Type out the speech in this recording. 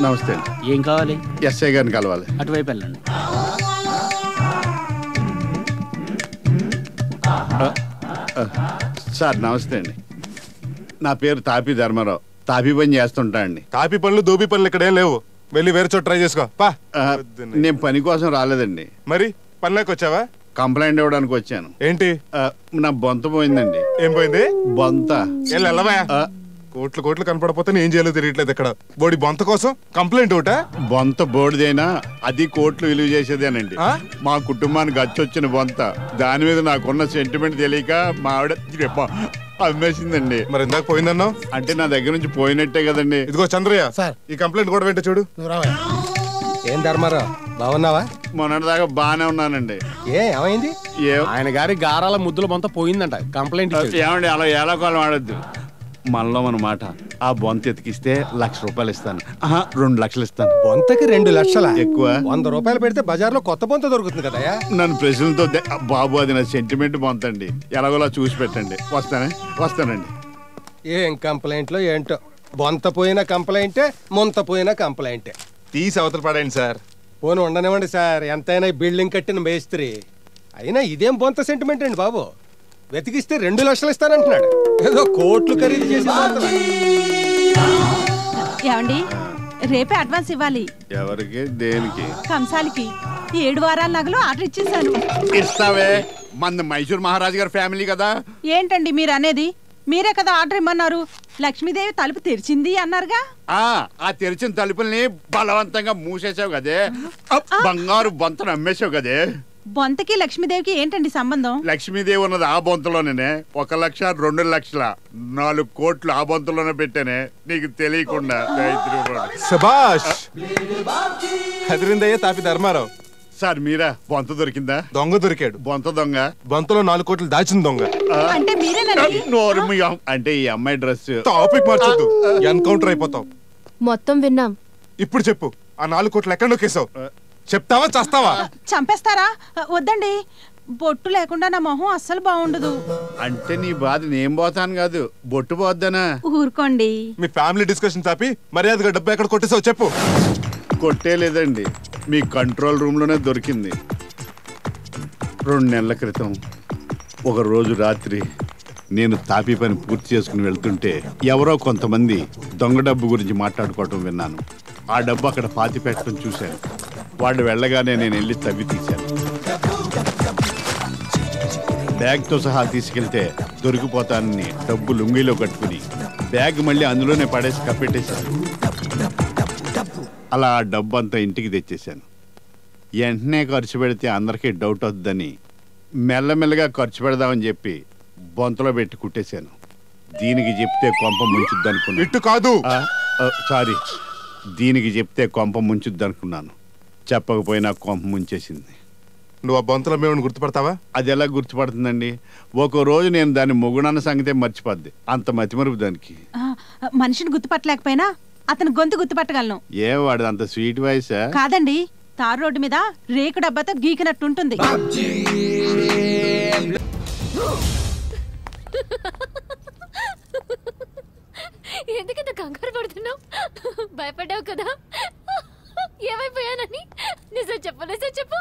నమస్తే అండి. ఏం కావాలి? ఎస్ఐ గారిని కలవాలి. అటువైపు వెళ్ళండి. సార్ నమస్తే అండి. నా పేరు తాపి ధర్మారావు. తాపి పని చేస్తుంటా అండి. తాపి పనులు దోబి పనులు ఇక్కడేం లేవు. వెళ్ళి వేరే చోట ట్రై చేసుకో పా. నేను పని కోసం రాలేదండి. మరి పనిలోకి వచ్చావా? కంప్లైంట్ ఇవ్వడానికి వచ్చాను. ఏంటి? నా బొంత పోయిందండి. ఏం పోయింది? బొంత. వెళ్ళవా? కోట్లు కోట్లు కనపడపోతే ఏం చేయాలో తెలియట్లేదు. ఇక్కడ బోడి బొంత కోసం కంప్లైంట్ ఒకటా? బొంత బోడిదైనా అది కోట్లు విలువ చేసేదేనండి. మా కుటుంబానికి అచ్చొచ్చిన బొంత. దాని మీద నాకున్న సెంటిమెంట్ తెలియక మా ఆవిడ అమ్మేసిందండి. మరి ఇందాక పోయిందన్నావు అంటే నా దగ్గర నుంచి పోయినట్టే కదండి. ఇదిగో చంద్రయ్య సార్, ఈ కంప్లైంట్ కూడా వెంట చూడు. ఏం ధర్మారావు, బాగున్నావా? మొన్నటిదాకా బాగానే ఉన్నానండి. ఏమైంది? ఆయన గారి గారాల ముద్దుల బొంత పోయిందంట. కంప్లైంట్ ఏమండి అలా ఏలాకోలం ఆడద్దు. మనలో మన మాట. ఆ బొంత ఎతికిస్తే ₹1,00,000 ఇస్తాను. 2 లక్షలు ఇస్తాను. బొంతకి 2 లక్షల? ఎక్కువ. ₹100 పెడితే బజార్లో కొత్త బొంత దొరుకుతుంది కదా. నన్ను ప్రశ్నలతో బాబు అది నా సెంటిమెంట్ బొంత అండి. ఎలాగోలా చూసి పెట్టండి. వస్తానండి. ఏం కంప్లైంట్లో ఏంటో. బొంత పోయిన కంప్లైంటే, ముంత పోయిన కంప్లైంటే. తీసి అవతల పడండి సార్. పోను ఉండనివ్వండి సార్. ఎంతైనా బిల్డింగ్ కట్టిన మేస్త్రి. అయినా ఇదేం బొంత సెంటిమెంట్ అండి బాబు. వెతికిస్తే 2 లక్షలు ఇస్తానంటున్నాడు. ఏదో కోట్లు ఖరీదు చేసి. ఏమండి, రేపే అడ్వాన్స్ ఇవ్వాలి. ఎవరికి? దేనికి? కంసాలికి 7 వారాల నగలు ఆర్డర్ ఇచ్చేసాను. ఇస్తావే? మన మైసూర్ మహారాజు గారి ఫ్యామిలీ కదా. ఏంటండి మీరు అనేది? మీరే కదా ఆర్డర్ ఇమ్మన్నారు. లక్ష్మీదేవి తలుపు తెరిచింది అన్నారుగా. ఆ తెరిచిన తలుపుల్ని బలవంతంగా మూసేసావు కదే. బంగారు బొంతను అమ్మేసావు కదే. బొంతకి లక్ష్మీదేవికి ఏంటండి సంబంధం? లక్ష్మీదేవి ఉన్నది ఆ బొంతలోనే. 1,00,000, 2 లక్షల, 4 కోట్లు ఆ బొంతలోనే పెట్టానే, నీకు తెలియకుండా. శభాష్, హెదరిందయ్య తాపి ధర్మారావు. సార్ మీరా? బొంత దొరికిందా? దొంగ దొరికాడు. బొంత దొంగ. బొంతలో 4 కోట్లు దాచిన దొంగ. అంటే మీరేనండి? అంటే ఈ అమ్మాయి డ్రెస్. టాపిక్ మార్చొద్దు, ఎన్కౌంటర్ అయిపోతావు. మొత్తం విన్నాం. ఇప్పుడు చెప్పు, ఆ 4 కోట్లు ఎక్కడ నొక్కేసావు? చెప్తావా చస్తావా? చంపేస్తారా? వద్దండి, బొట్టు లేకుండా నా మొహం అస్సలు బాగుండదు. అంటే నీ బాధ నేను పోతాను కాదు, బొట్టు పోద్దనా? ఊరుకోండి. మీ ఫ్యామిలీ డిస్కషన్ తాపి మర్యాదగా డబ్బు ఎక్కడ కొట్టేసావు చెప్పు. కొట్టేలేదండి, మీ కంట్రోల్ రూమ్ లోనే దొరికింది. 2 నెలల క్రితం ఒక రోజు రాత్రి నేను తాపీ పని పూర్తి చేసుకుని వెళ్తుంటే ఎవరో కొంతమంది దొంగ డబ్బు గురించి మాట్లాడుకోవటం విన్నాను. ఆ డబ్బు అక్కడ పాతి పెట్టడం చూశాను. వాళ్ళు వెళ్ళగానే నేను వెళ్ళి తవ్వి తీశాను. బ్యాగ్తో సహా తీసుకెళ్తే దొరికిపోతానని డబ్బు లుంగిలో కట్టుకుని బ్యాగ్ మళ్ళీ అందులోనే పడేసి కప్పెట్టేశాను. అలా ఆ డబ్బు అంతా ఇంటికి తెచ్చేశాను. వెంటనే ఖర్చు పెడితే అందరికీ డౌట్ అవుతుందని మెల్లమెల్లగా ఖర్చు పెడదామని చెప్పి బొంతలో పెట్టి కుట్టేశాను. దీనికి చెప్తే కొంప ముంచుద్ది అనుకున్నాను. ఇట్టు కాదు, సారీ, దీనికి చెప్తే కొంప ముంచుద్ది అనుకున్నాను. చెప్పకపోయినా కొంప ముంచేసింది. నువ్వు ఆ బొంతలో మేము గుర్తుపడతావా? అది ఎలా గుర్తుపడుతుందండి? ఒక రోజు నేను దాని మొగుడన్న సంగతే మర్చిపోద్ది. అంత మతిమరుపు దానికి. మనిషిని గుర్తుపట్టలేకపోయినా అతను గొంతు గుర్తుపట్టగలను. ఏ వాడు అంత స్వీట్ వాయిసా? కాదండి, తారు రోడ్డు మీద రేకు డబ్బాతో గీకినట్టుంటుంది. ఎందుకంత కంగారు పడుతున్నావు? భయపడ్డావు కదా ఏమైపోయానని. నిజం చెప్పు.